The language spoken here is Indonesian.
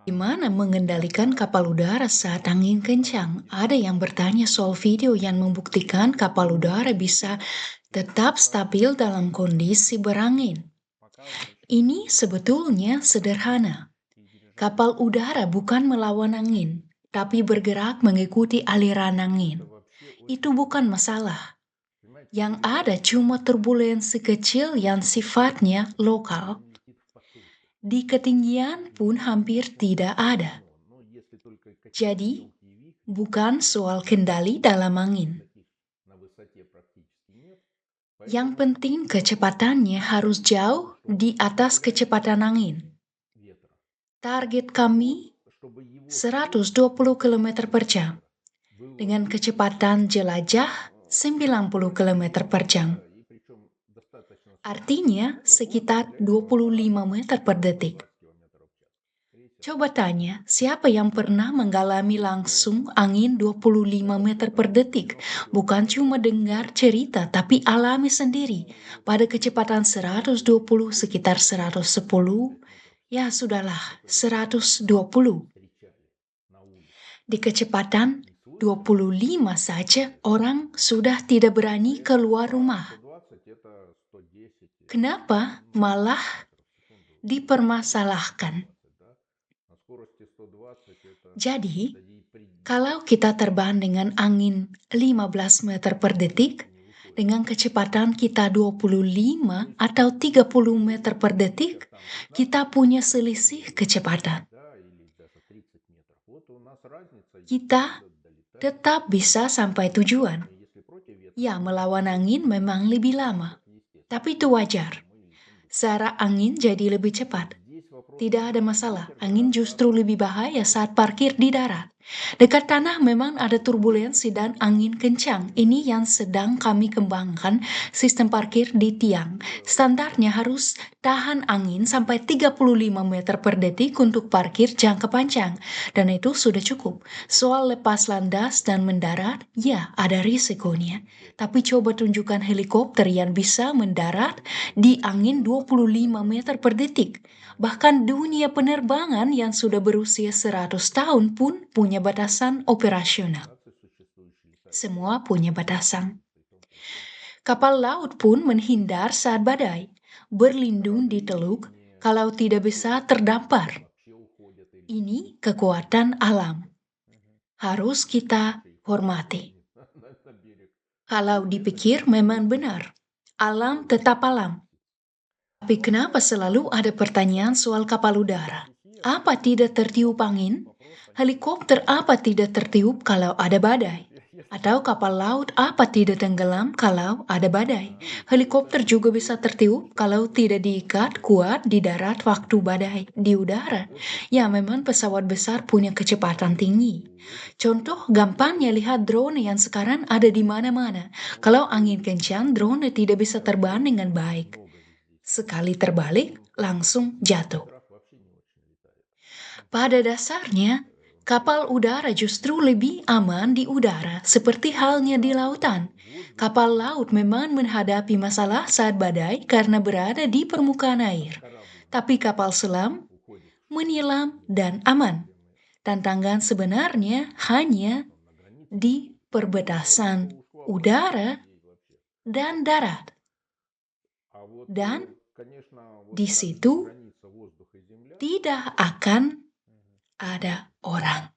Gimana mengendalikan kapal udara saat angin kencang? Ada yang bertanya soal video yang membuktikan kapal udara bisa tetap stabil dalam kondisi berangin. Ini sebetulnya sederhana. Kapal udara bukan melawan angin, tapi bergerak mengikuti aliran angin. Itu bukan masalah. Yang ada cuma turbulensi kecil yang sifatnya lokal. Di ketinggian pun hampir tidak ada. Jadi, bukan soal kendali dalam angin. Yang penting kecepatannya harus jauh di atas kecepatan angin. Target kami 120 km per jam dengan kecepatan jelajah 90 km per jam. Artinya sekitar 25 meter per detik. Coba tanya, siapa yang pernah mengalami langsung angin 25 meter per detik? Bukan cuma dengar cerita, tapi alami sendiri. Pada kecepatan 120, sekitar 110, ya sudahlah, 120. Di kecepatan 25 saja orang sudah tidak berani keluar rumah. Kenapa malah dipermasalahkan? Jadi, kalau kita terbang dengan angin 15 meter per detik, dengan kecepatan kita 25 atau 30 meter per detik, kita punya selisih kecepatan. Kita tetap bisa sampai tujuan. Ya, melawan angin memang lebih lama, tapi itu wajar. Searah angin jadi lebih cepat. Tidak ada masalah, angin justru lebih bahaya saat parkir di darat. Dekat tanah memang ada turbulensi dan angin kencang. Ini yang sedang kami kembangkan, sistem parkir di tiang. Standarnya harus tahan angin sampai 35 meter per detik untuk parkir jangka panjang. Dan itu sudah cukup. Soal lepas landas dan mendarat, ya ada risikonya. Tapi coba tunjukkan helikopter yang bisa mendarat di angin 25 meter per detik. Bahkan dunia penerbangan yang sudah berusia 100 tahun pun punya batasan operasional. Semua punya batasan. Kapal laut pun menghindar saat badai, berlindung di teluk kalau tidak bisa terdampar. Ini kekuatan alam. Harus kita hormati. Kalau dipikir memang benar, alam tetap alam. Tapi kenapa selalu ada pertanyaan soal kapal udara? Apa tidak tertiup angin? Helikopter apa tidak tertiup kalau ada badai? Atau kapal laut apa tidak tenggelam kalau ada badai? Helikopter juga bisa tertiup kalau tidak diikat kuat di darat waktu badai di udara. Ya, memang pesawat besar punya kecepatan tinggi. Contoh gampangnya lihat drone yang sekarang ada di mana-mana. Kalau angin kencang, drone tidak bisa terbang dengan baik. Sekali terbalik, langsung jatuh. Pada dasarnya, kapal udara justru lebih aman di udara, seperti halnya di lautan. Kapal laut memang menghadapi masalah saat badai karena berada di permukaan air. Tapi kapal selam menyelam dan aman. Tantangan sebenarnya hanya di perbatasan udara dan darat. Dan di situ tidak akan ada orang.